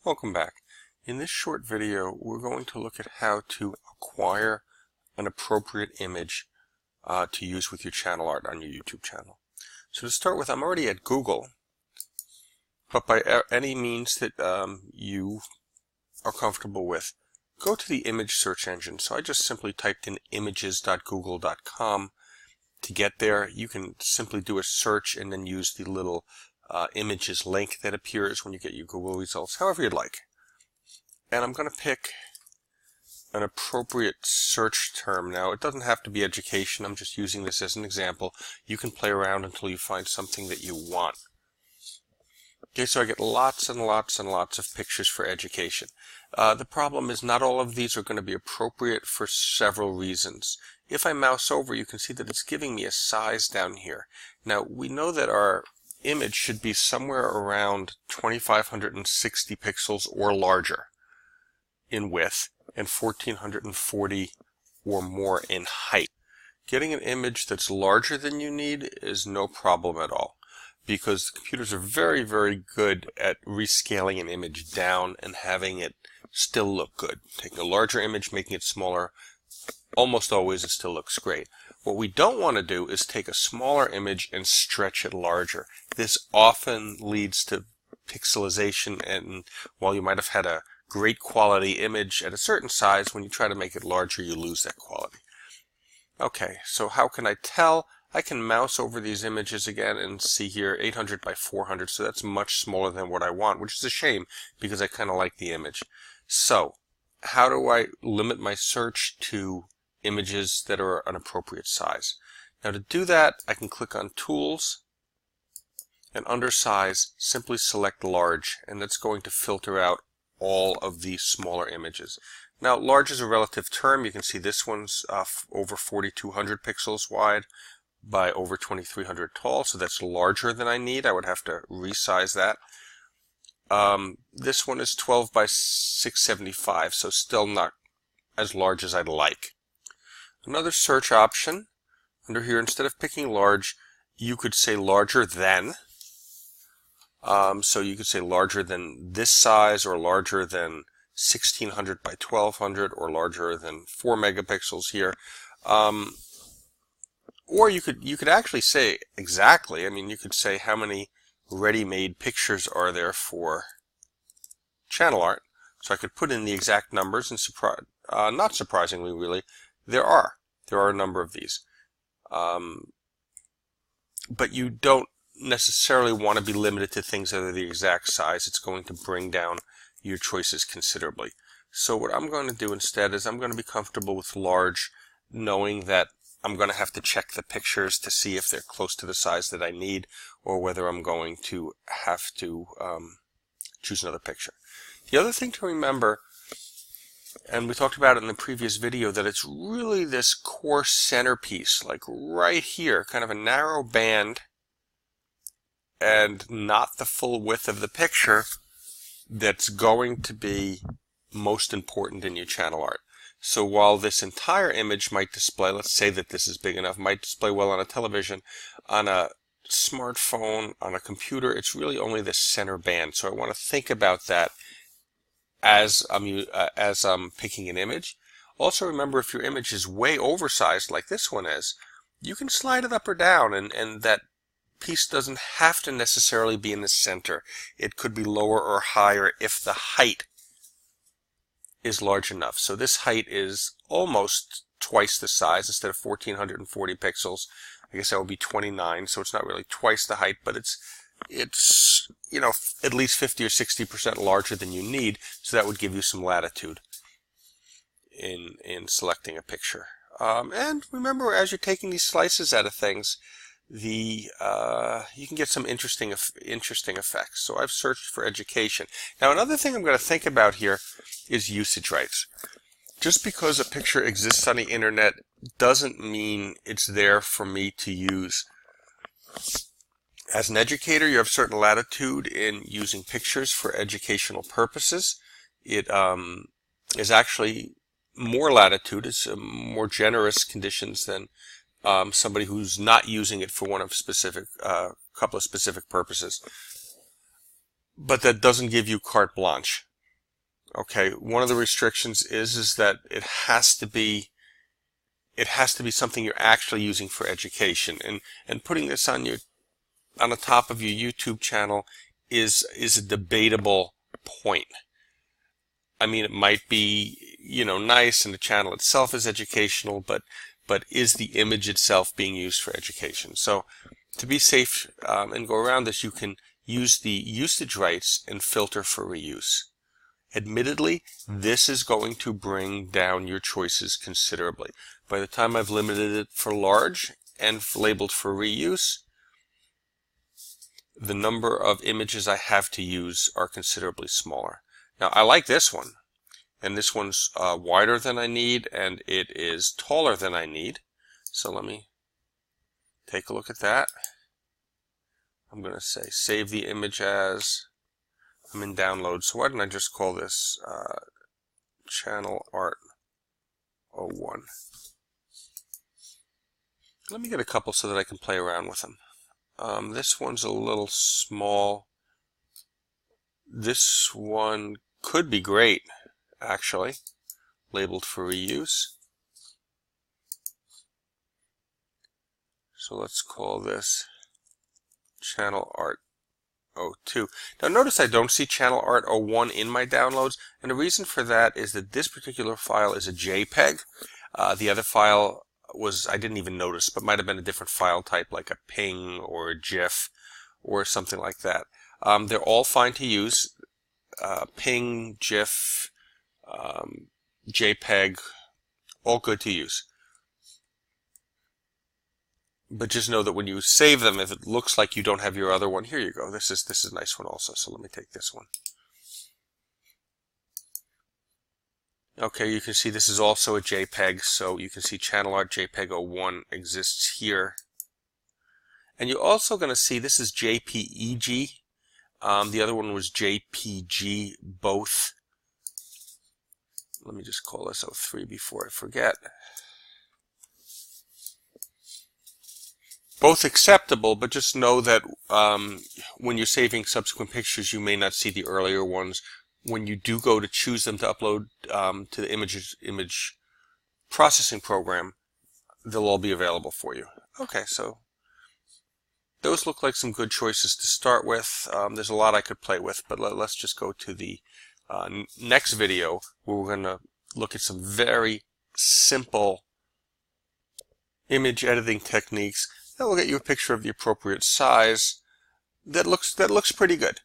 Welcome back. In this short video, we're going to look at how to acquire an appropriate image to use with your channel art on your YouTube channel. So to start with, I'm already at Google, but by any means that you are comfortable with, go to the image search engine. So I just simply typed in images.google.com. To get there, you can simply do a search and then use the little images link that appears when you get your Google results, however you'd like. And I'm going to pick an appropriate search term. Now, it doesn't have to be education. I'm just using this as an example. You can play around until you find something that you want. Okay, so I get lots and lots and lots of pictures for education. The problem is not all of these are going to be appropriate for several reasons. If I mouse over, you can see that it's giving me a size down here. Now, we know that our image should be somewhere around 2560 pixels or larger in width and 1440 or more in height. Getting an image that's larger than you need is no problem at all, because the computers are very, very good at rescaling an image down and having it still look good. Taking a larger image, making it smaller, almost always it still looks great. What we don't want to do is take a smaller image and stretch it larger. This often leads to pixelization, and while you might have had a great quality image at a certain size, when you try to make it larger, you lose that quality. Okay, so how can I tell? I can mouse over these images again and see here 800 by 400, so that's much smaller than what I want, which is a shame because I kind of like the image. So, how do I limit my search to images that are an appropriate size? Now, to do that, I can click on Tools, and under Size, simply select Large, and that's going to filter out all of these smaller images. Now, large is a relative term. You can see this one's over 4200 pixels wide by over 2300 tall, so that's larger than I need. I would have to resize that. This one is 12 by 675, so still not as large as I'd like. Another search option under here, instead of picking large, you could say larger than. So you could say larger than this size, or larger than 1600 by 1200, or larger than 4 megapixels here. Or you could actually say exactly. I mean, you could say how many ready-made pictures are there for channel art. So I could put in the exact numbers, and not surprisingly, really, there are a number of these. But you don't necessarily want to be limited to things that are the exact size. It's going to bring down your choices considerably. So what I'm going to do instead is I'm going to be comfortable with large, knowing that I'm going to have to check the pictures to see if they're close to the size that I need, or whether I'm going to have to choose another picture. The other thing to remember, and we talked about it in the previous video, that it's really this core centerpiece, like right here, kind of a narrow band, and not the full width of the picture, that's going to be most important in your channel art. So while this entire image might display, let's say that this is big enough, might display well on a television, on a smartphone, on a computer, it's really only the center band. So I want to think about that as I'm picking an image. Also remember, if your image is way oversized like this one is, you can slide it up or down, and that piece doesn't have to necessarily be in the center. It could be lower or higher if the height is large enough. So this height is almost twice the size. Instead of 1440 pixels, I guess that would be 29, so it's not really twice the height, but it's you know, at least 50 or 60% larger than you need, so that would give you some latitude in selecting a picture. And remember, as you're taking these slices out of things, you can get some interesting effects. So I've searched for education. Now, another thing I'm going to think about here is usage rights. Just because a picture exists on the internet doesn't mean it's there for me to use. As an educator, you have certain latitude in using pictures for educational purposes. It is actually more latitude. It's more generous conditions than somebody who's not using it for one of couple of specific purposes. But that doesn't give you carte blanche. Okay, one of the restrictions is that it has to be something you're actually using for education, and putting this on the top of your YouTube channel is a debatable point. I mean, it might be, nice, and the channel itself is educational, but is the image itself being used for education? So to be safe and go around this, you can use the usage rights and filter for reuse. Admittedly, this is going to bring down your choices considerably. By the time I've limited it for large and labeled for reuse, the number of images I have to use are considerably smaller. Now, I like this one, and this one's wider than I need, and it is taller than I need. So let me take a look at that. I'm going to say save the image as, I'm in download, so why don't I just call this Channel Art 01. Let me get a couple so that I can play around with them. This one's a little small. This one could be great, actually, labeled for reuse. So let's call this Channel Art 02. Now notice I don't see Channel Art 01 in my downloads, and the reason for that is that this particular file is a JPEG. The other file was, I didn't even notice, but might have been a different file type, like a PNG or a GIF or something like that. They're all fine to use. PNG, GIF, JPEG, all good to use. But just know that when you save them, if it looks like you don't have your other one, here you go. This is a nice one also. So let me take this one. Okay, you can see this is also a JPEG, so you can see Channel Art JPEG 01 exists here. And you're also going to see this is JPEG. The other one was JPG, both. Let me just call this 03 before I forget. Both acceptable, but just know that when you're saving subsequent pictures, you may not see the earlier ones. When you do go to choose them to upload to the image processing program, they'll all be available for you. Okay, so those look like some good choices to start with. There's a lot I could play with, but let's just go to the next video where we're going to look at some very simple image editing techniques that will get you a picture of the appropriate size that looks pretty good.